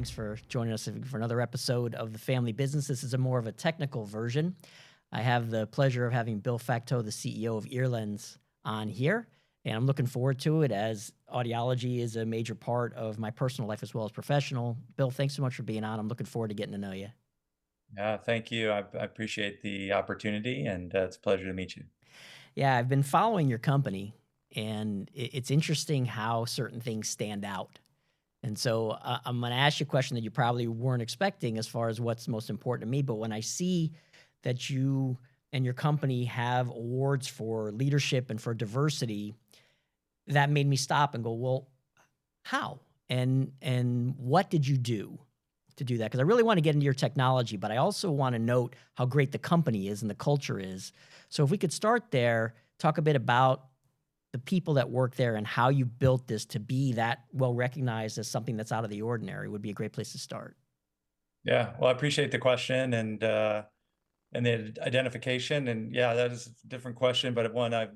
Thanks for joining us for another episode of the Family Business. This is a more of a technical version. I have the pleasure of having Bill Facteau, the CEO of Earlens, on here, and I'm looking forward to it as audiology is a major part of my personal life as well as professional. Bill, thanks so much for being on. I'm looking forward to getting to know you. Yeah, thank you. I appreciate the opportunity, and it's a pleasure to meet you. Yeah, I've been following your company, and it's interesting how certain things stand out. And so I'm going to ask you a question that you probably weren't expecting as far as what's most important to me. But when I see that you and your company have awards for leadership and for diversity, that made me stop and go, well, how? And what did you do to do that? Because I really want to get into your technology, but I also want to note how great the company is and the culture is. So if we could start there, talk a bit about the people that work there and how you built this to be that well recognized as something that's out of the ordinary would be a great place to start. Yeah, well, I appreciate the question and the identification. And yeah, that is a different question, but one I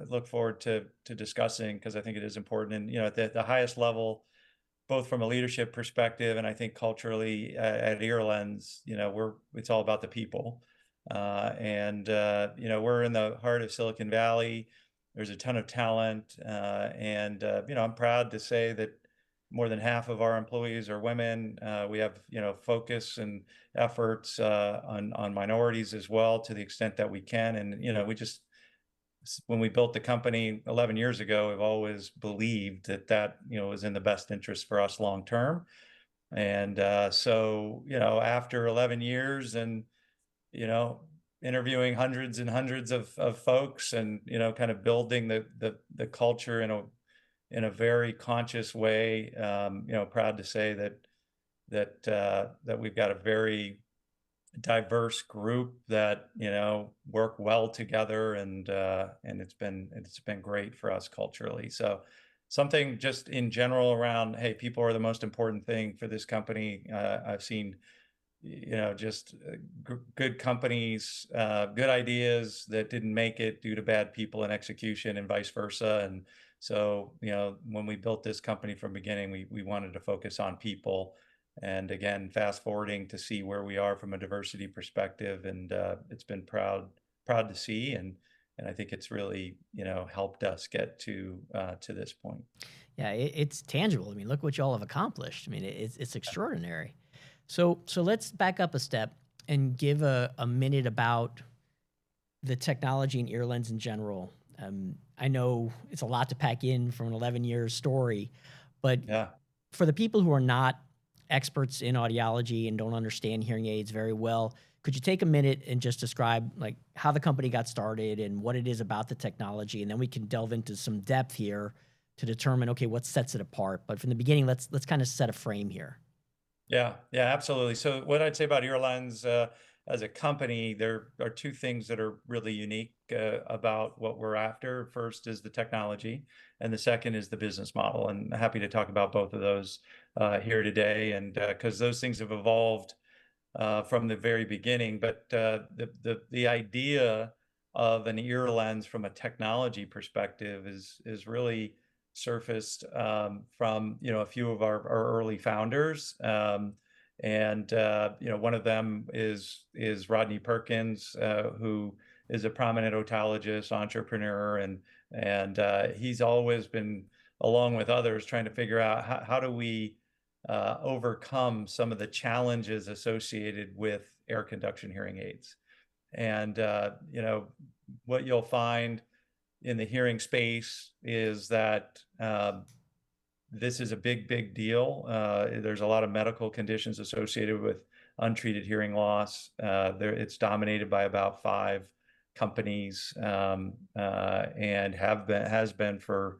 look forward to discussing because I think it is important. And at the highest level, both from a leadership perspective and I think culturally at Earlens, it's all about the people. We're in the heart of Silicon Valley. There's a ton of talent, I'm proud to say that more than half of our employees are women. We have focus and efforts on minorities as well to the extent that we can, and we just when we built the company 11 years ago, we've always believed that was in the best interest for us long term. And after 11 years and you know, interviewing hundreds and hundreds of folks and, kind of building the culture in a very conscious way. Proud to say that we've got a very diverse group that, work well together and it's been great for us culturally. So something just in general around, hey, people are the most important thing for this company. I've seen just good companies, good ideas that didn't make it due to bad people and execution and vice versa. And so, when we built this company from beginning, we wanted to focus on people. And again, fast forwarding to see where we are from a diversity perspective, and it's been proud to see, and I think it's really helped us get to this point. Yeah, it's tangible. I mean, look what y'all have accomplished. I mean, it's extraordinary. So let's back up a step and give a minute about the technology and ear lens in general. I know it's a lot to pack in from an 11-year story, but Yeah. for the people who are not experts in audiology and don't understand hearing aids very well, could you take a minute and just describe like how the company got started and what it is about the technology, and then we can delve into some depth here to determine okay what sets it apart. But from the beginning, let's kind of set a frame here. Yeah, yeah, absolutely. So what I'd say about Earlines as a company, there are two things that are really unique about what we're after. First is the technology, and the second is the business model. And happy to talk about both of those here today, and because those things have evolved from the very beginning. But the idea of an ear lens from a technology perspective is really surfaced from a few of our early founders. One of them is Rodney Perkins, who is a prominent otologist, entrepreneur, and he's always been, along with others, trying to figure out how do we overcome some of the challenges associated with air conduction hearing aids. And what you'll find in the hearing space is that this is a big deal. There's a lot of medical conditions associated with untreated hearing loss. It's dominated by about 5 companies, and has been for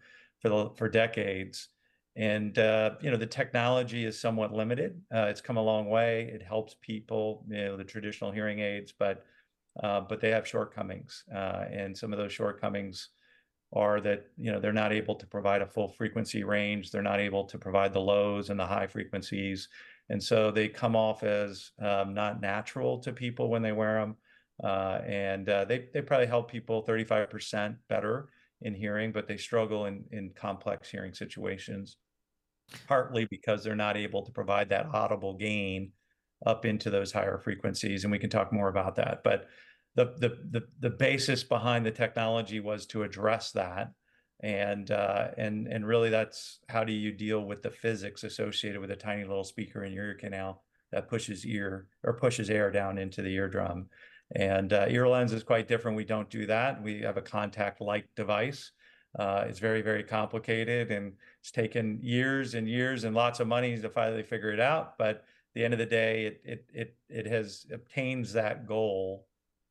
decades. And the technology is somewhat limited. It's come a long way. It helps people, the traditional hearing aids, but they have shortcomings. And some of those shortcomings are that they're not able to provide a full frequency range. They're not able to provide the lows and the high frequencies, and so they come off as not natural to people when they wear them. They probably help people 35% better in hearing, but they struggle in complex hearing situations. partly because they're not able to provide that audible gain up into those higher frequencies, and we can talk more about that. But the basis behind the technology was to address that, and really that's how do you deal with the physics associated with a tiny little speaker in your ear canal that pushes air down into the eardrum. And ear lens is quite different. We don't do that. We have a contact-like device. It's very, very complicated, and it's taken years and years and lots of money to finally figure it out. But at the end of the day, it has obtains that goal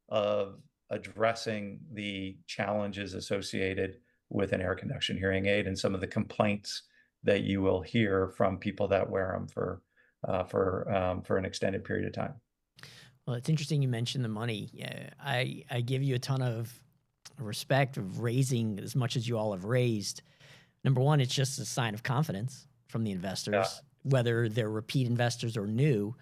of addressing the challenges associated with an air conduction hearing aid and some of the complaints that you will hear from people that wear them for an extended period of time. Well, it's interesting you mentioned the money. Yeah, I give you a ton of respect of raising as much as you all have raised. Number one, it's just a sign of confidence from the Yeah. investors, whether they're repeat investors or new.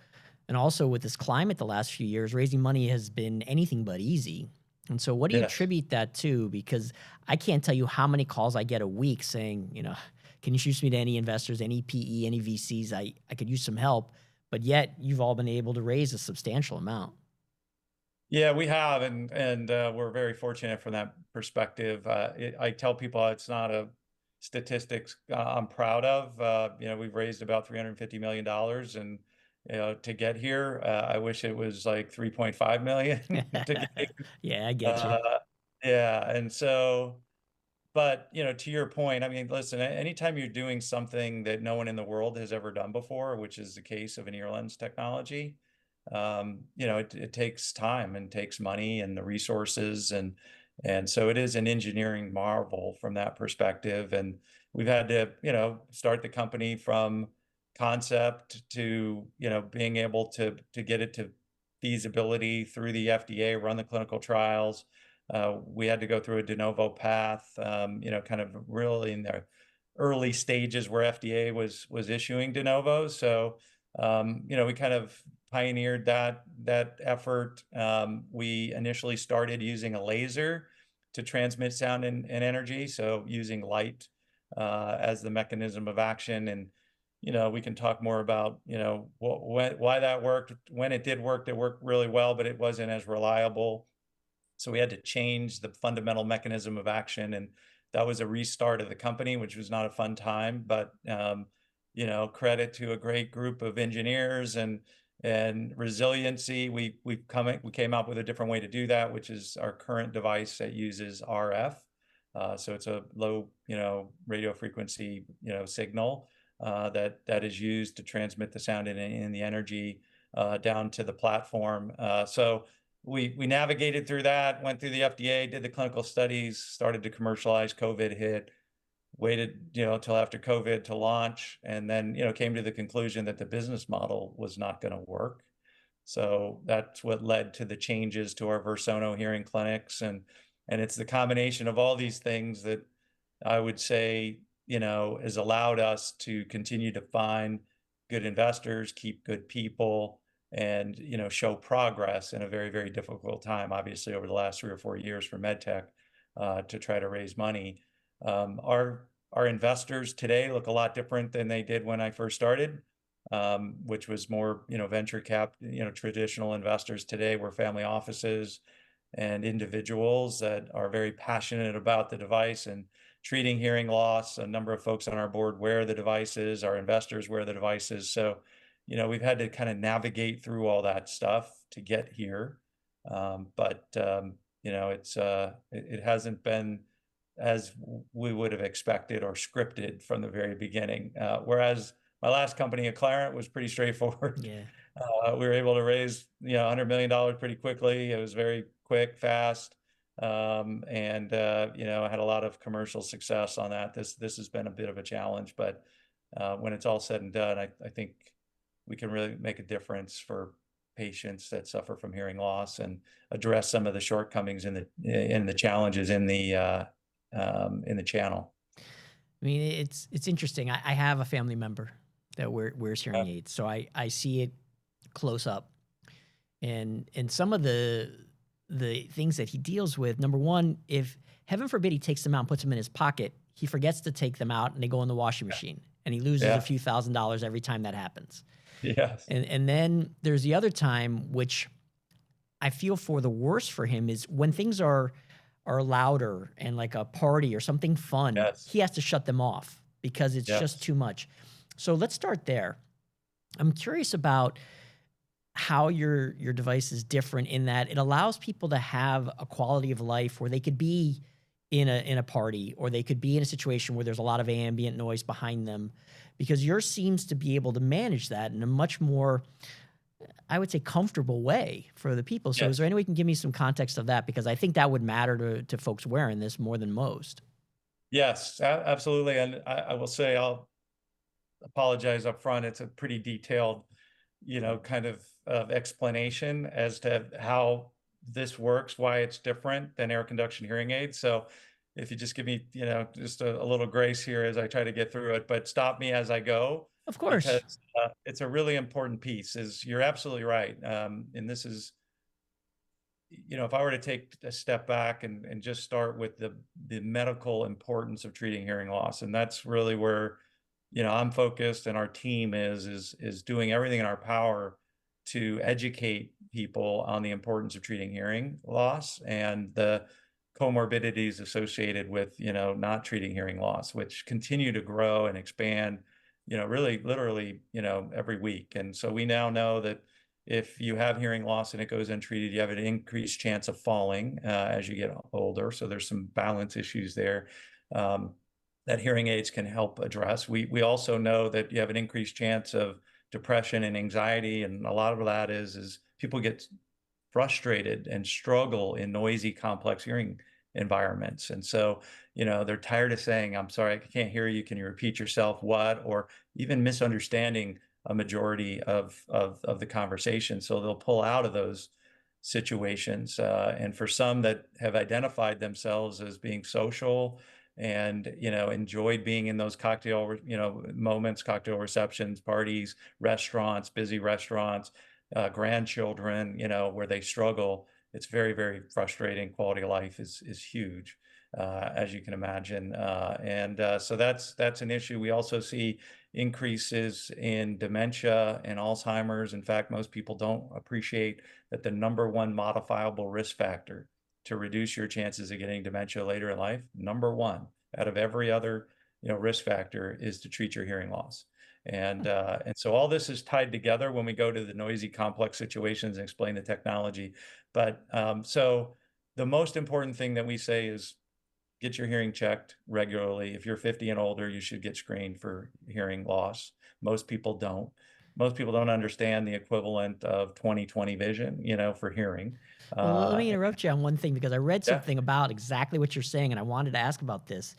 And also with this climate the last few years, raising money has been anything but easy. And so what do you Yes. attribute that to? Because I can't tell you how many calls I get a week saying, can you introduce me to any investors, any PE, any VCs? I could use some help. But yet you've all been able to raise a substantial amount. Yeah, we have, and we're very fortunate from that perspective. I tell people it's not a statistics I'm proud of. We've raised about $350 million, and to get here, I wish it was like 3.5 million to get here. Yeah, I get you. Uh, yeah, and so. But, to your point, I mean, listen, anytime you're doing something that no one in the world has ever done before, which is the case of an ear lens technology, it takes time and takes money and the resources, and so it is an engineering marvel from that perspective. And we've had to, start the company from concept to, being able to get it to feasibility through the FDA, run the clinical trials. We had to go through a de novo path, kind of really in the early stages where FDA was issuing de novos. So, we kind of pioneered that effort. We initially started using a laser to transmit sound and energy, so using light as the mechanism of action. And we can talk more about why that worked. When it did work, it worked really well, but it wasn't as reliable. So we had to change the fundamental mechanism of action, and that was a restart of the company, which was not a fun time. But credit to a great group of engineers and resiliency. We came up with a different way to do that, which is our current device that uses RF. So it's a low, radio frequency, signal that is used to transmit the sound and the energy down to the platform. So we navigated through that, went through the FDA, did the clinical studies, started to commercialize. COVID hit, waited, till after COVID to launch, and then, came to the conclusion that the business model was not going to work. So that's what led to the changes to our Versono hearing clinics, and it's the combination of all these things that I would say, has allowed us to continue to find good investors, keep good people, and show progress in a very, very difficult time, obviously over the last 3 or 4 years for medtech, to try to raise money. Our investors today look a lot different than they did when I first started, which was more venture cap. Traditional investors today were family offices and individuals that are very passionate about the device and treating hearing loss. A number of folks on our board wear the devices. Our investors wear the devices. So, we've had to kind of navigate through all that stuff to get here. But it hasn't been as we would have expected or scripted from the very beginning. Whereas my last company, Acclarent, was pretty straightforward. Yeah. We were able to raise, $100 million pretty quickly. It was very quick, fast, and I had a lot of commercial success on that. This has been a bit of a challenge, but when it's all said and done, I think we can really make a difference for patients that suffer from hearing loss and address some of the shortcomings in the challenges in the channel. I mean, it's interesting. I have a family member that wears hearing aids, so I see it close up, and some of the things that he deals with. Number one, if heaven forbid he takes them out and puts them in his pocket, he forgets to take them out, and they go in the washing machine. and he loses a Yeah. few $1,000s every time that happens. Yes. And then there's the other time, which I feel for the worst for him, is when things are louder and like a party or something fun, Yes. he has to shut them off because it's just Yes. too much. So let's start there. I'm curious about how your device is different in that it allows people to have a quality of life where they could be in a party, or they could be in a situation where there's a lot of ambient noise behind them, because yours seems to be able to manage that in a much more, I would say, comfortable way for the people. So is there Yes. any way you can give me some context of that? Because I think that would matter to folks wearing this more than most. Yes, absolutely. And I will say, I'll apologize up front. It's a pretty detailed, kind of explanation as to how this works, why it's different than air conduction hearing aids. So if you just give me, just a little grace here as I try to get through it, but stop me as I go, Of course. because it's a really important piece. Is You're absolutely right. And this is, if I were to take a step back and just start with the medical importance of treating hearing loss, and that's really where, I'm focused, and our team is doing everything in our power to educate people on the importance of treating hearing loss and the comorbidities associated with, not treating hearing loss, which continue to grow and expand, really literally, every week. And so we now know that if you have hearing loss and it goes untreated, you have an increased chance of falling as you get older. So there's some balance issues there um, that hearing aids can help address. We also know that you have an increased chance of depression and anxiety, and a lot of that is people get frustrated and struggle in noisy, complex hearing environments. And so, they're tired of saying, "I'm sorry, I can't hear you. Can you repeat yourself?" What? Or even misunderstanding a majority of the conversation. So they'll pull out of those situations. And for some that have identified themselves as being social and, enjoyed being in those cocktail, moments, cocktail receptions, parties, restaurants, busy restaurants, grandchildren, where they struggle, it's very, very frustrating. Quality of life is huge, as you can imagine, and so that's an issue. We also see increases in dementia and Alzheimer's. In fact, most people don't appreciate that the number one modifiable risk factor to reduce your chances of getting dementia later in life, number one out of every other, risk factor, is to treat your hearing loss. And so all this is tied together when we go to the noisy, complex situations and explain the technology. But so the most important thing that we say is get your hearing checked regularly. If you're 50 and older, you should get screened for hearing loss. Most people don't. Most people don't understand the equivalent of 20/20 vision, for hearing. Well, let Uh, me interrupt you on one thing, because I read yeah, something about exactly what you're saying, and I wanted to ask about this.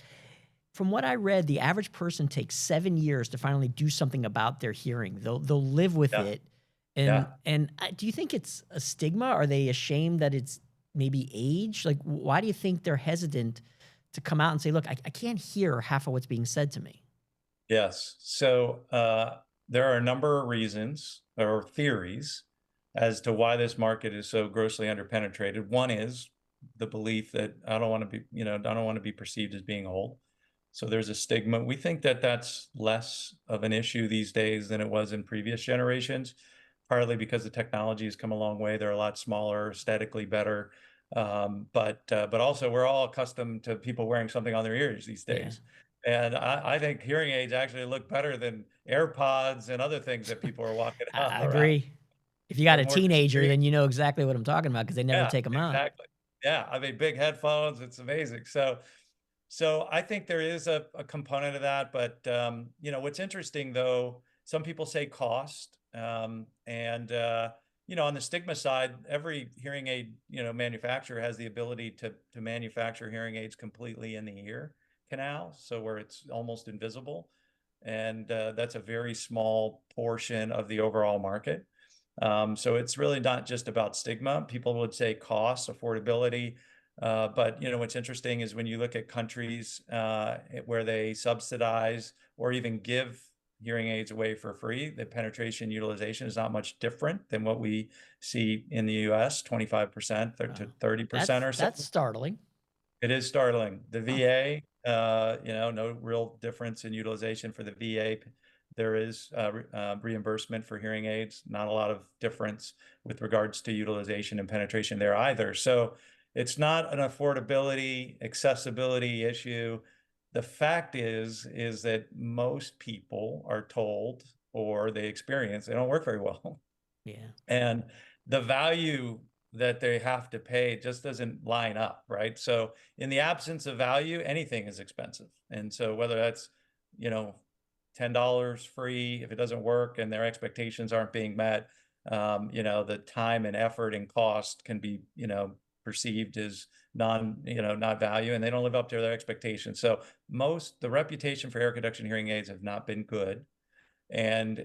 From what I read, the average person takes 7 years to finally do something about their hearing. They'll live with yeah, it, yeah. do you think it's a stigma? Are they ashamed that it's maybe age? Like, why do you think they're hesitant to come out and say, "Look, I can't hear half of what's being said to me"? Yes. So there are a number of reasons or theories as to why this market is so grossly underpenetrated. One is the belief that I don't want to be, I don't want to be perceived as being old. So there's a stigma. We think that that's less of an issue these days than it was in previous generations, partly because the technology has come a long way. They're a lot smaller, aesthetically better. But also we're all accustomed to people wearing something on their ears these Yeah, days. And I think hearing aids actually look better than AirPods and other things that people are walking I around. agree. If you got They're a more teenager, discreet. then you know exactly what I'm talking about, because they never Yeah, take them out. exactly. Yeah, I mean, big headphones, it's amazing. So I think there is a component of that, but what's interesting though, some people say cost, and on the stigma side, every hearing aid manufacturer has the ability to manufacture hearing aids completely in the ear canal, so where it's almost invisible, and that's a very small portion of the overall market. So it's really not just about stigma. People would say cost, affordability. But what's interesting is when you look at countries where they subsidize or even give hearing aids away for free, the penetration utilization is not much different than what we see in the US, 25% to Wow. 30% That's or so. that's startling. It is startling. The Huh. VA No real difference in utilization for the VA. There is reimbursement for hearing aids, not a lot of difference with regards to utilization and penetration there either. So it's not an affordability, accessibility issue. The fact is that most people are told or they experience they don't work very well. Yeah. And the value that they have to pay just doesn't line up, right? So in the absence of value, anything is expensive. And so whether that's, you know, $10 free, if it doesn't work and their expectations aren't being met, the time and effort and cost can be, perceived as not value, and they don't live up to their expectations. So the reputation for air conduction hearing aids have not been good. And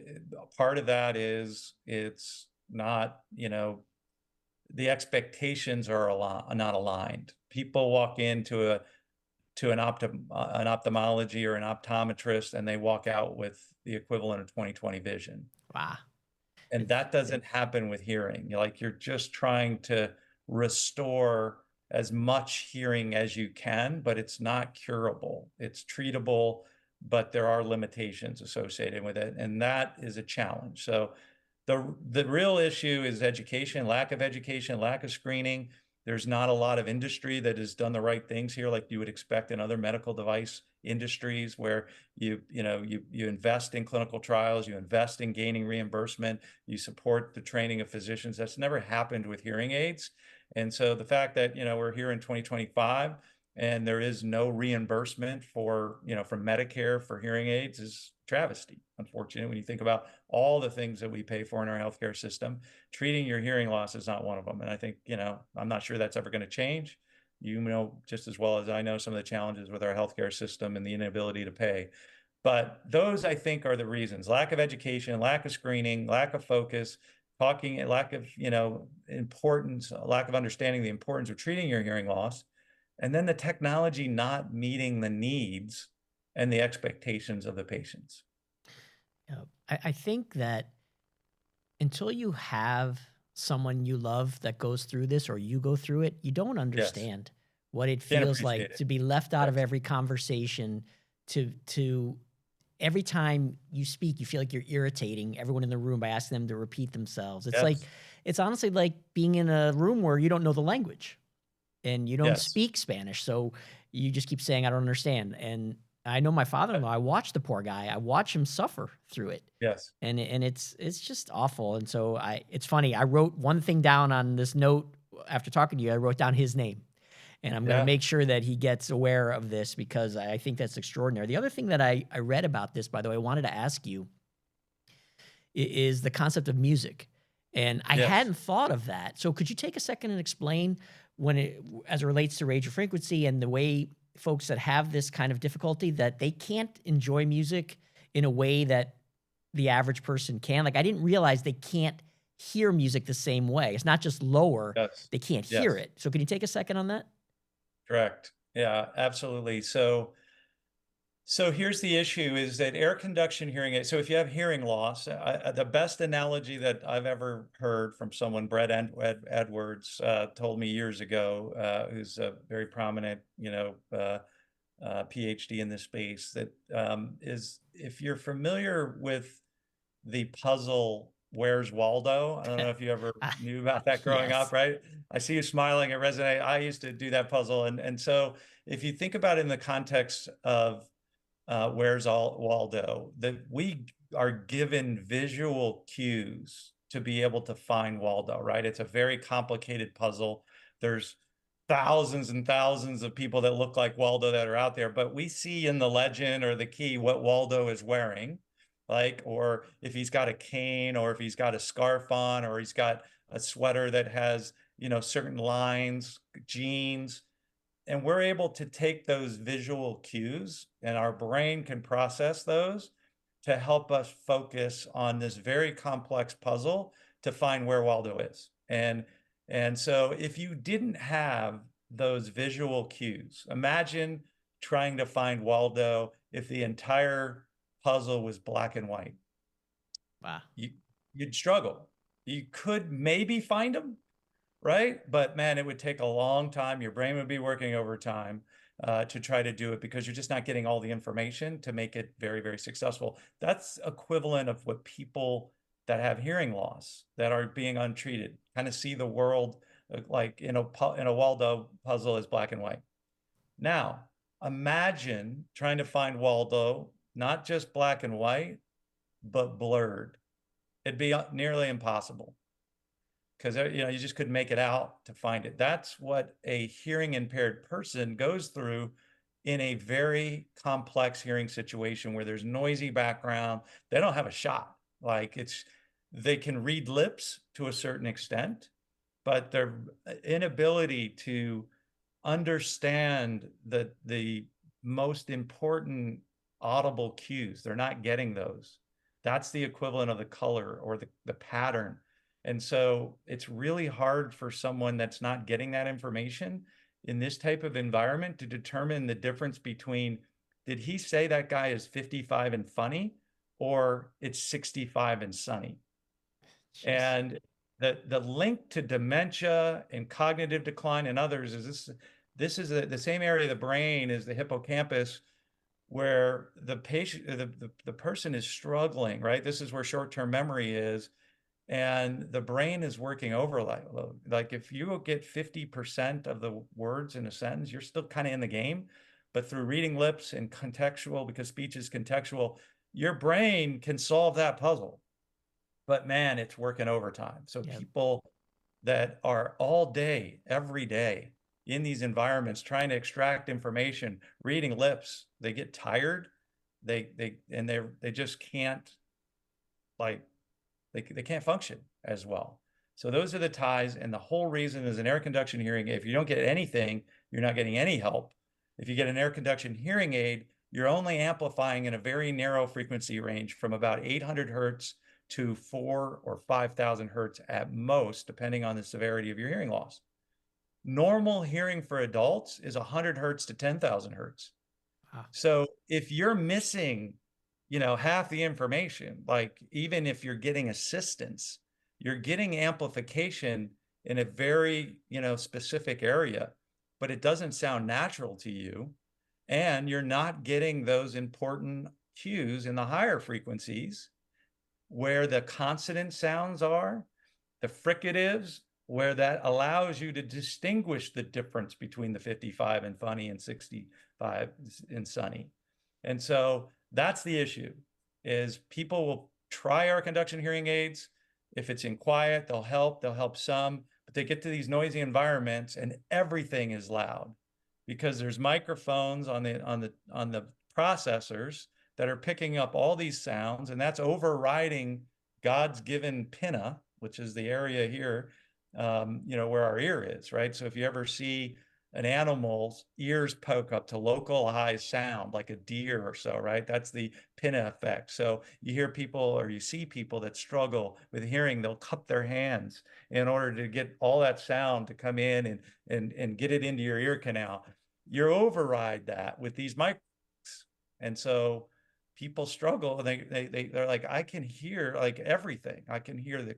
part of that is it's not, the expectations are not aligned. People walk into an ophthalmology or an optometrist and they walk out with the equivalent of 20/20 vision. Wow. And It's that doesn't happen with hearing. You're just trying to restore as much hearing as you can, but it's not curable. It's treatable, but there are limitations associated with it, and that is a challenge. So the real issue is education, lack of screening. There's not a lot of industry that has done the right things here, like you would expect in other medical device industries, where you invest in clinical trials, you invest in gaining reimbursement, you support the training of physicians. That's never happened with hearing aids. And so the fact that we're here in 2025 and there is no reimbursement from Medicare for hearing aids is travesty, unfortunately, when you think about all the things that we pay for in our healthcare system. Treating your hearing loss is not one of them. And I think, I'm not sure that's ever going to change. You know just as well as I know some of the challenges with our healthcare system and the inability to pay. But those, I think, are the reasons: lack of education, lack of screening, lack of focus, lack of, importance, lack of understanding the importance of treating your hearing loss, and then the technology not meeting the needs and the expectations of the patients. I think that until you have someone you love that goes through this or you go through it, you don't Yes. understand what it Can't feels appreciate like it. to be left out of Yes. every conversation, to every time you speak, you feel like you're irritating everyone in the room by asking them to repeat themselves. Yes. It's honestly like being in a room where you don't know the language and you don't Yes. speak Spanish. So you just keep saying, I don't understand. And I know my Uh, father-in-law, I watched the poor guy. I watch him suffer through it. yes. And it's just awful. And so it's funny. I wrote one thing down on this note after talking to you. I wrote down his name. And I'm gonna Yeah. make sure that he gets aware of this because I think that's extraordinary. The other thing that I read about this, by the way, I wanted to ask you is the concept of music. And I Yes. hadn't thought of that. So could you take a second and explain when as it relates to radio frequency and the way folks that have this kind of difficulty that they can't enjoy music in a way that the average person can? Like I didn't realize they can't hear music the same way. It's not just lower, Yes. they can't hear Yes. it. So can you take a second on that? Correct. Yeah, absolutely. So here's the issue: is that air conduction hearing aid. So if you have hearing loss, the best analogy that I've ever heard from someone, Edwards, told me years ago, who's a very prominent, PhD in this space, that is, if you're familiar with the puzzle Where's Waldo? I don't know if you ever Ah, knew about that growing up, yes. right? I see you smiling. It resonate. I used to do that puzzle, and so if you think about it in the context of Waldo, that we are given visual cues to be able to find Waldo, right? It's a very complicated puzzle. There's thousands and thousands of people that look like Waldo that are out there, but we see in the legend or the key what Waldo is wearing, like, or if he's got a cane, or if he's got a scarf on, or he's got a sweater that has, certain lines, jeans, and we're able to take those visual cues and our brain can process those to help us focus on this very complex puzzle to find where Waldo is. And so if you didn't have those visual cues, imagine trying to find Waldo if the entire puzzle was black and white. Wow. You you'd struggle. You could maybe find him, right? But man, it would take a long time. Your brain would be working overtime. to try to do it because you're just not getting all the information to make it very, very successful. That's equivalent of what people that have hearing loss that are being untreated kind of see the world like in a Waldo puzzle as black and white. Now, imagine trying to find Waldo not just black and white, but blurred. It'd be nearly impossible because you just couldn't make it out to find it. That's what a hearing impaired person goes through in a very complex hearing situation where there's noisy background. They don't have a shot. Like they can read lips to a certain extent, but their inability to understand the most important audible cues, they're not getting those. That's the equivalent of the color or the pattern. And so it's really hard for someone that's not getting that information in this type of environment to determine the difference between, did he say that guy is 55 and funny, or it's 65 and sunny? Jeez. And the link to dementia and cognitive decline and others is this is the same area of the brain as the hippocampus where the person is struggling, right? This is where short-term memory is, and the brain is working overload. Like if you get 50% of the words in a sentence, you're still kind of in the game. But through reading lips and contextual, because speech is contextual, your brain can solve that puzzle. But man, it's working overtime. So Yep. people that are all day, every day in these environments trying to extract information, reading lips, they get tired. They just can't like they can't function as well. So those are the ties, and the whole reason is an air conduction hearing. If you don't get anything, you're not getting any help. If you get an air conduction hearing aid, you're only amplifying in a very narrow frequency range from about 800 hertz to 4 or 5,000 hertz at most, depending on the severity of your hearing loss. Normal hearing for adults is 100 hertz to 10,000 hertz. Ah, So if you're missing, half the information, like even if you're getting assistance, you're getting amplification in a very, specific area, but it doesn't sound natural to you. And you're not getting those important cues in the higher frequencies where the consonant sounds are, the fricatives, where that allows you to distinguish the difference between the 55 and funny and 65 and sunny. And so that's the issue, is people will try our conduction hearing aids. If it's in quiet, they'll help some, but they get to these noisy environments and everything is loud because there's microphones on the processors that are picking up all these sounds, and that's overriding God's given pinna, which is the area here, where our ear is, right? So if you ever see an animal's ears poke up to localize sound, like a deer or so, right? That's the pinna effect. So you hear people or you see people that struggle with hearing, they'll cup their hands in order to get all that sound to come in and get it into your ear canal. You override that with these mics. And so people struggle. They're like, I can hear like everything. I can hear the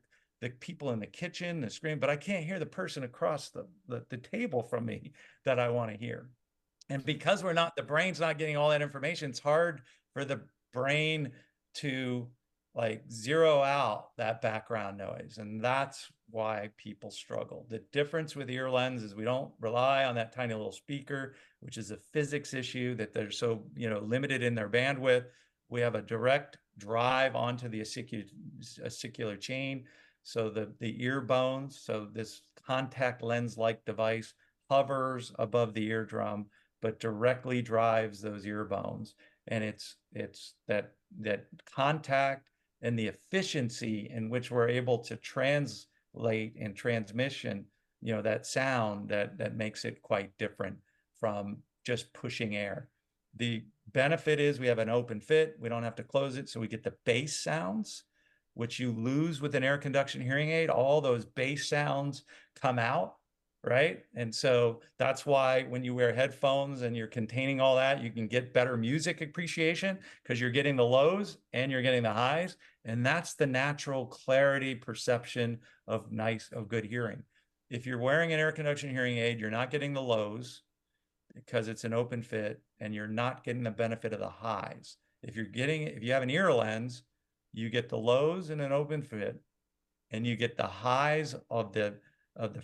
people in the kitchen, the screen, but I can't hear the person across the table from me that I want to hear. And because the brain's not getting all that information, it's hard for the brain to like zero out that background noise. And that's why people struggle. The difference with ear lens is we don't rely on that tiny little speaker, which is a physics issue that they're so, limited in their bandwidth. We have a direct drive onto the acicula chain. So the ear bones, so this contact lens-like device hovers above the eardrum, but directly drives those ear bones. And it's that contact and the efficiency in which we're able to translate and transmission, that sound that makes it quite different from just pushing air. The benefit is we have an open fit. We don't have to close it. So we get the bass sounds, which you lose with an air conduction hearing aid. All those bass sounds come out, right? And so that's why when you wear headphones and you're containing all that, you can get better music appreciation because you're getting the lows and you're getting the highs. And that's the natural clarity perception of good hearing. If you're wearing an air conduction hearing aid, you're not getting the lows. because it's an open fit and you're not getting the benefit of the highs. If you have an ear lens, you get the lows in an open fit and you get the highs of the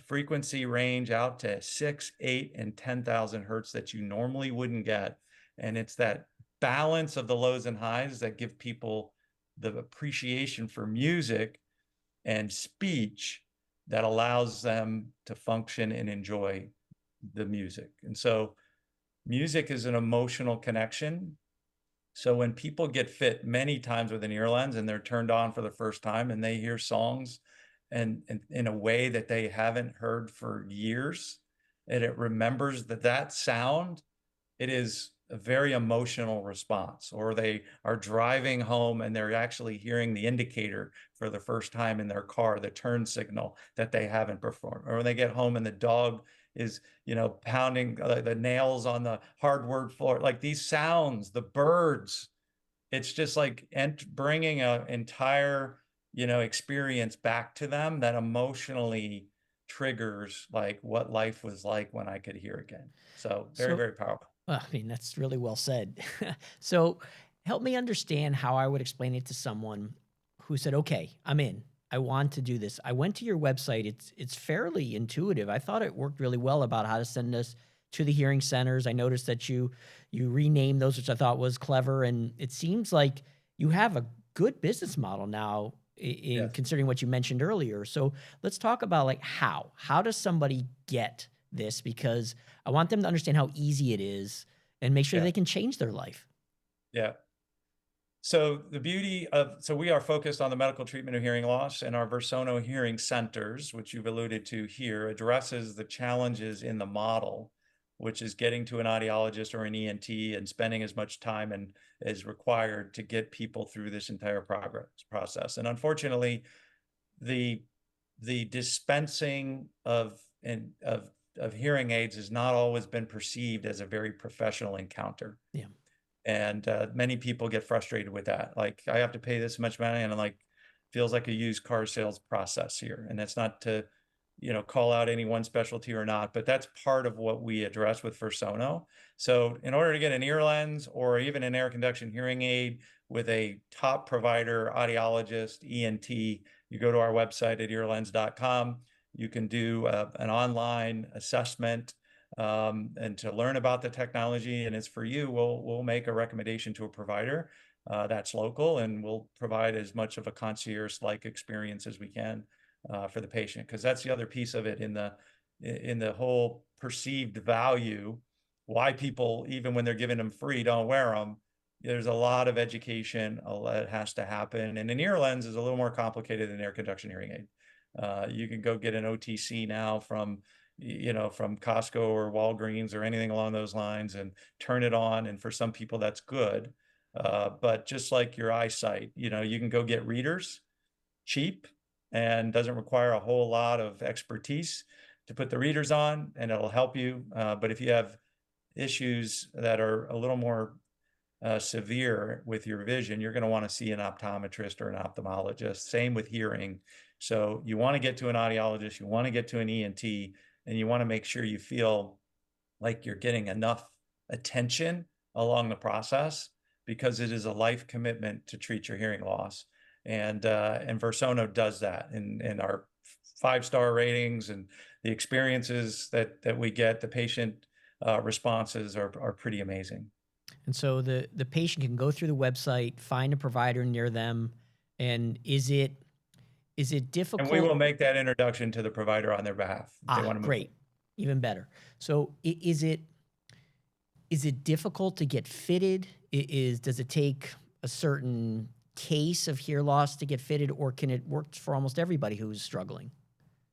frequency range out to 6, 8, and 10,000 hertz that you normally wouldn't get. And it's that balance of the lows and highs that give people the appreciation for music and speech that allows them to function and enjoy the music. And so music is an emotional connection. So when people get fit many times with an ear lens and they're turned on for the first time and they hear songs and in a way that they haven't heard for years, and it remembers that sound, it is a very emotional response. Or they are driving home and they're actually hearing the indicator for the first time in their car, the turn signal that they haven't performed. Or when they get home and the dog is, pounding the nails on the hardwood floor, like these sounds, the birds, it's just like bringing an entire, experience back to them that emotionally triggers like what life was like when I could hear again. So very, So, very powerful. well, I mean, that's really well said. So, help me understand how I would explain it to someone who said, "Okay, I'm in. I want to do this." I went to your website. It's fairly intuitive. I thought it worked really well about how to send us to the hearing centers. I noticed that you renamed those, which I thought was clever, and it seems like you have a good business model now in Yes. considering what you mentioned earlier. So, let's talk about like how. How does somebody get this? Because I want them to understand how easy it is and make sure Yeah. they can change their life. Yeah. So we are focused on the medical treatment of hearing loss, and our Versono Hearing Centers, which you've alluded to here, addresses the challenges in the model, which is getting to an audiologist or an ENT and spending as much time as required to get people through this entire process. And unfortunately, the the dispensing of hearing aids has not always been perceived as a very professional encounter. Yeah. And many people get frustrated with that. Like, I have to pay this much money, and I'm like, feels like a used car sales process here. And that's not to, call out any one specialty or not, but that's part of what we address with Versono. So in order to get an ear lens or even an air conduction hearing aid with a top provider, audiologist, ENT, you go to our website at earlens.com. You can do an online assessment and to learn about the technology. And it's for you. We'll make a recommendation to a provider that's local, and we'll provide as much of a concierge-like experience as we can for the patient, because that's the other piece of it in the whole perceived value. Why people, even when they're giving them free, don't wear them. There's a lot of education that has to happen, and an ear lens is a little more complicated than air conduction hearing aid. You can go get an OTC now from from Costco or Walgreens or anything along those lines and turn it on. And for some people, that's good. But just like your eyesight, you can go get readers cheap and doesn't require a whole lot of expertise to put the readers on, and it'll help you. But if you have issues that are a little more severe with your vision, you're going to want to see an optometrist or an ophthalmologist. Same with hearing. So you want to get to an audiologist, you want to get to an ENT, and you want to make sure you feel like you're getting enough attention along the process, because it is a life commitment to treat your hearing loss. And Versono does that in our 5-star ratings, and the experiences that we get, the patient responses are pretty amazing. And so the patient can go through the website, find a provider near them, and is it And we will difficult? make that introduction to the provider on their behalf if they Ah, want to move forward. great. Even better. So is it difficult to get fitted? Does it take a certain case of hear loss to get fitted, or can it work for almost everybody who's struggling?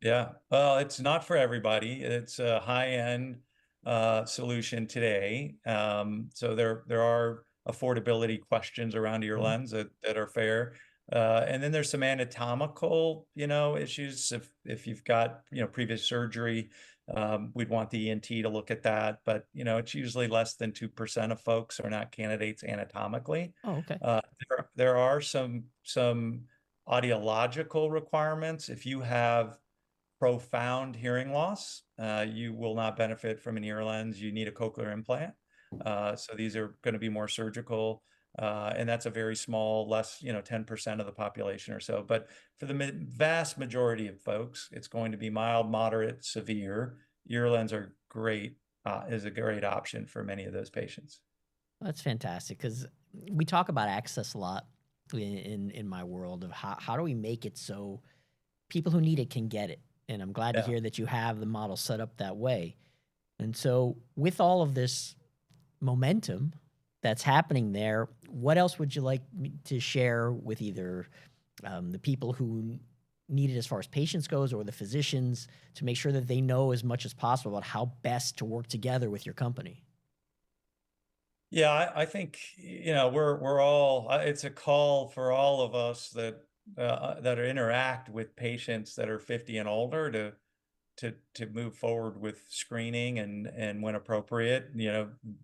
Yeah. Well, it's not for everybody. It's a high-end solution today. So there are affordability questions around your Mhm. lens that are fair. And then there's some anatomical, issues. If you've got, previous surgery, we'd want the ENT to look at that. But, it's usually less than 2% of folks are not candidates anatomically. Oh, okay. Uh, there are some audiological requirements. If you have profound hearing loss, you will not benefit from an ear lens. You need a cochlear implant. So these are going to be more surgical, and that's a very small, less, 10% of the population or so. But for the vast majority of folks, it's going to be mild, moderate, severe. Ear lens are great, is a great option for many of those patients. That's fantastic because we talk about access a lot in my world of how do we make it so people who need it can get it. And I'm glad to Yeah. hear that you have the model set up that way. And so, with all of this momentum that's happening there, what else would you like to share with either the people who need it as far as patients goes or the physicians to make sure that they know as much as possible about how best to work together with your company? Yeah, I think we're all. It's a call for all of us that interact with patients that are 50 and older to move forward with screening and when appropriate,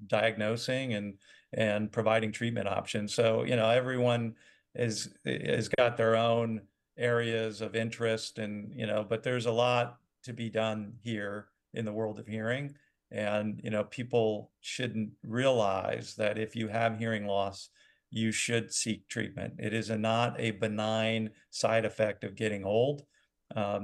diagnosing and providing treatment options. So, everyone is got their own areas of interest and, but there's a lot to be done here in the world of hearing. And, people shouldn't realize that if you have hearing loss, you should seek treatment. It is not a benign side effect of getting old.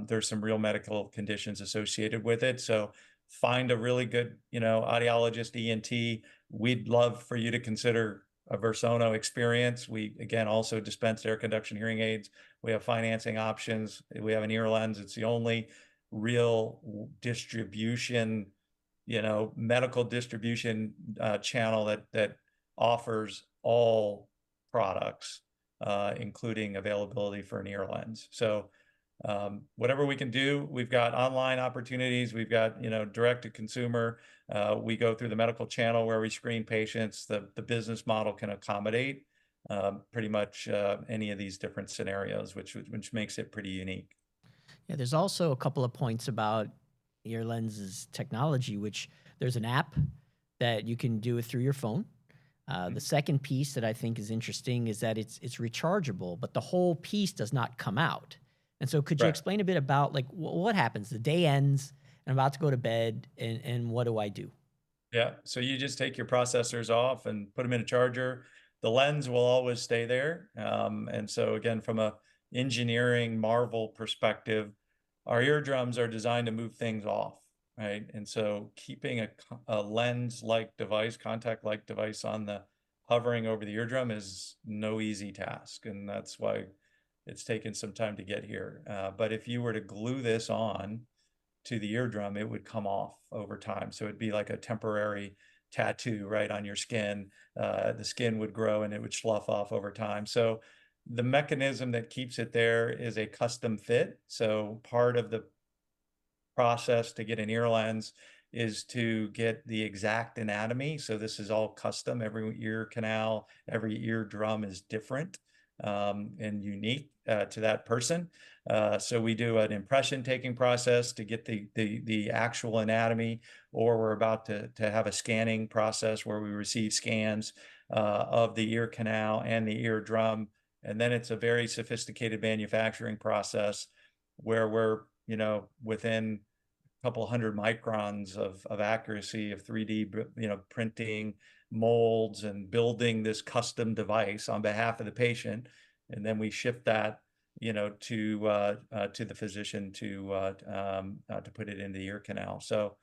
There's some real medical conditions associated with it. So find a really good, audiologist, ENT. We'd love for you to consider a Versono experience. We, again, also dispense air conduction hearing aids. We have financing options. We have an ear lens. It's the only real distribution, medical distribution channel that offers all products, including availability for an ear lens. So whatever we can do, we've got online opportunities. We've got, direct to consumer. We go through the medical channel where we screen patients. The business model can accommodate pretty much any of these different scenarios, which makes it pretty unique. Yeah, there's also a couple of points about your lens's technology, which there's an app that you can do it through your phone. The second piece that I think is interesting is that it's rechargeable, but the whole piece does not come out. And so, could you Right. explain a bit about like what happens? The day ends, and I'm about to go to bed, and what do I do? Yeah. So you just take your processors off and put them in a charger. The lens will always stay there. And so again, from a engineering marvel perspective, our eardrums are designed to move things off, right? And so keeping a lens-like device, contact-like device on the hovering over the eardrum is no easy task. And that's why it's taken some time to get here. But if you were to glue this on, to the eardrum, it would come off over time. So it'd be like a temporary tattoo right on your skin. The skin would grow and it would slough off over time. So the mechanism that keeps it there is a custom fit. So part of the process to get an ear lens is to get the exact anatomy. So this is all custom. Every ear canal, every eardrum is different and unique to that person. So we do an impression taking process to get the actual anatomy, or we're about to have a scanning process where we receive scans of the ear canal and the eardrum. And then it's a very sophisticated manufacturing process where we're, within a couple hundred microns of accuracy of 3D, printing molds and building this custom device on behalf of the patient. And then we ship that, to the physician to put it into the ear canal. So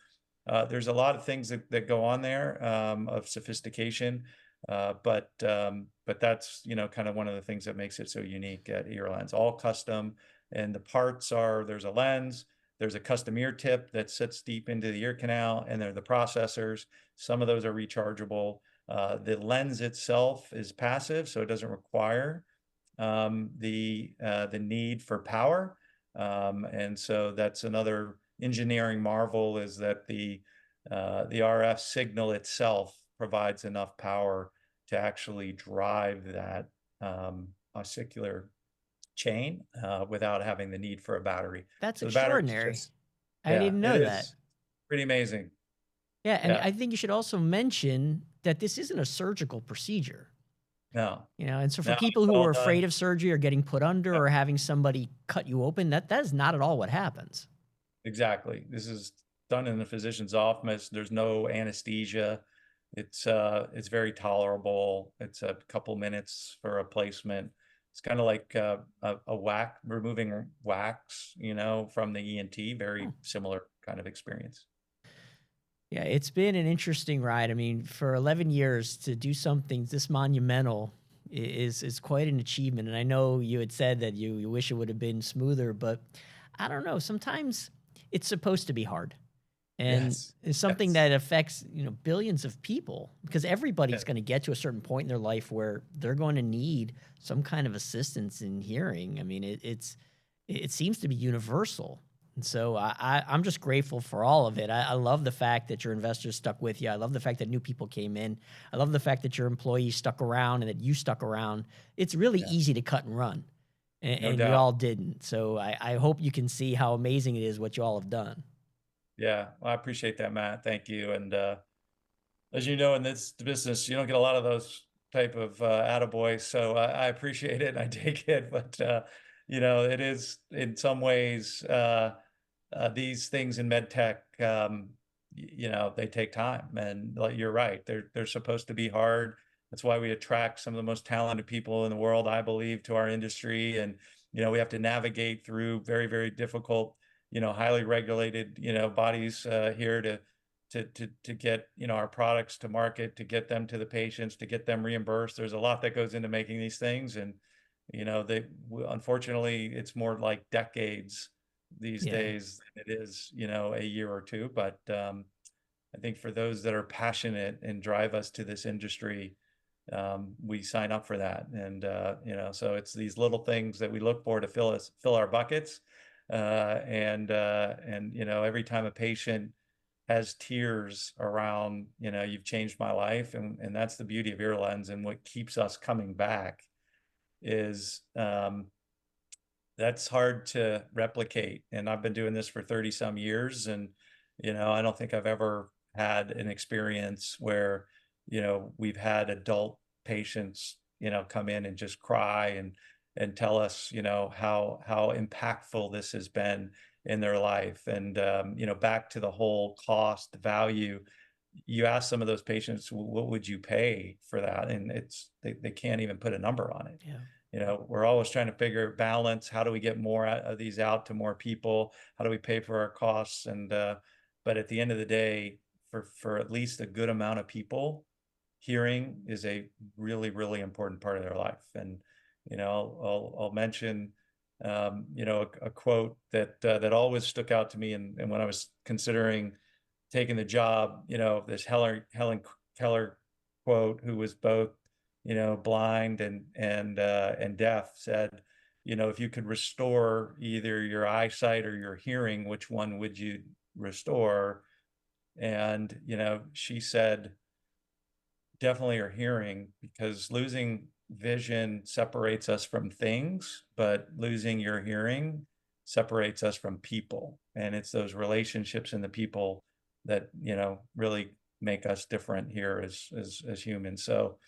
there's a lot of things that go on there of sophistication, but that's kind of one of the things that makes it so unique at ear lens. All custom, and the parts are there's a lens, there's a custom ear tip that sits deep into the ear canal, and there are the processors. Some of those are rechargeable. The lens itself is passive, so it doesn't require the need for power. And so that's another engineering marvel, is that the RF signal itself provides enough power to actually drive that oscicular chain without having the need for a battery. That's So the battery is extraordinary. just, I yeah, didn't it know that. is pretty amazing. Yeah, and Yeah, I think you should also mention that this isn't a surgical procedure. no, And so for no, people it's who all are done. afraid of surgery or getting put under Yeah. or having somebody cut you open, that is not at all what happens. Exactly. This is done in the physician's office. There's no anesthesia. It's very tolerable. It's a couple minutes for a placement. It's kind of like a wax, removing wax, from the ENT. Hmm. Very similar kind of experience. Yeah, it's been an interesting ride. I mean, for 11 years to do something this monumental is quite an achievement. And I know you had said that you wish it would have been smoother, but I don't know. Sometimes it's supposed to be hard. And Yes. it's something Yes. that affects, billions of people because everybody's Yeah. going to get to a certain point in their life where they're going to need some kind of assistance in hearing. I mean, it seems to be universal. And so I'm just grateful for all of it. I love the fact that your investors stuck with you. I love the fact that new people came in. I love the fact that your employees stuck around and that you stuck around. It's really Yeah. easy to cut and run, No and you doubt. all didn't. So I hope you can see how amazing it is what you all have done. Yeah. Well, I appreciate that, Matt. Thank you. And as you know, in this business, you don't get a lot of those type of attaboys. So I appreciate it and I take it. But it is in some ways these things in med tech, they take time. And like you're right, they're supposed to be hard. That's why we attract some of the most talented people in the world, I believe, to our industry. And we have to navigate through very, very difficult, highly regulated, bodies here to get our products to market, to get them to the patients, to get them reimbursed. There's a lot that goes into making these things, and they unfortunately it's more like decades these Yeah. days than it is a year or two. But I think for those that are passionate and drive us to this industry, we sign up for that. And so it's these little things that we look for to fill our buckets. And every time a patient has tears around, you've changed my life. And that's the beauty of earlens, and what keeps us coming back is that's hard to replicate. And I've been doing this for 30 some years. And, I don't think I've ever had an experience where, we've had adult patients, come in and just cry and tell us, how impactful this has been in their life. And, back to the whole cost value, you ask some of those patients, what would you pay for that? And they can't even put a number on it. Yeah. We're always trying to figure balance. How do we get more of these out to more people? How do we pay for our costs? And but at the end of the day, for at least a good amount of people, hearing is a really, really important part of their life. And I'll mention a quote that always stuck out to me, and when I was considering taking the job, this Helen Keller quote, who was both, blind and deaf, said, if you could restore either your eyesight or your hearing, which one would you restore? And, she said, definitely her hearing, because losing vision separates us from things, but losing your hearing separates us from people. And it's those relationships and the people that, really make us different here as humans. So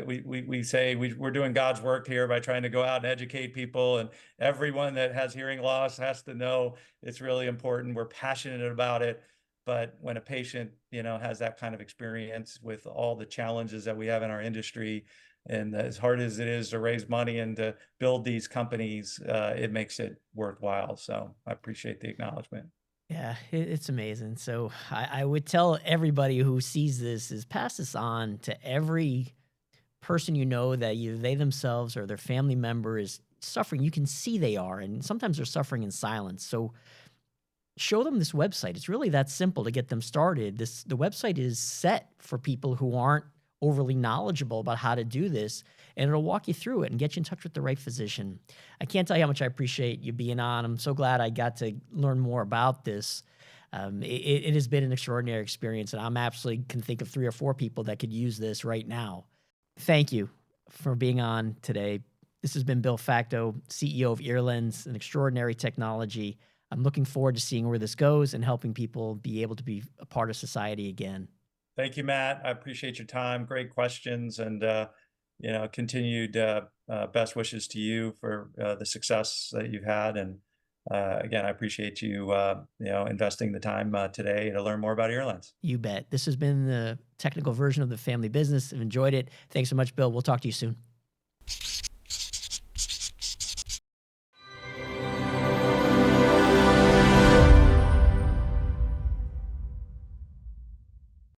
we say we're doing God's work here by trying to go out and educate people, and everyone that has hearing loss has to know it's really important. We're passionate about it. But when a patient, has that kind of experience with all the challenges that we have in our industry, and as hard as it is to raise money and to build these companies, it makes it worthwhile. So I appreciate the acknowledgement. Yeah, it's amazing. So I would tell everybody who sees this is pass this on to every person you know that either they themselves or their family member is suffering. You can see they are, and sometimes they're suffering in silence. So show them this website. It's really that simple to get them started. The website is set for people who aren't overly knowledgeable about how to do this, and it'll walk you through it and get you in touch with the right physician. I can't tell you how much I appreciate you being on. I'm so glad I got to learn more about this. It has been an extraordinary experience, and I'm absolutely can think of 3 or 4 people that could use this right now. Thank you for being on today. This has been Bill Facteau, CEO of Earlens, an extraordinary technology. I'm looking forward to seeing where this goes and helping people be able to be a part of society again. Thank you, Matt. I appreciate your time. Great questions, and continued best wishes to you for the success that you've had. And Again, I appreciate you, investing the time today to learn more about airlines. You bet. This has been the technical version of the family business. I've enjoyed it. Thanks so much, Bill. We'll talk to you soon.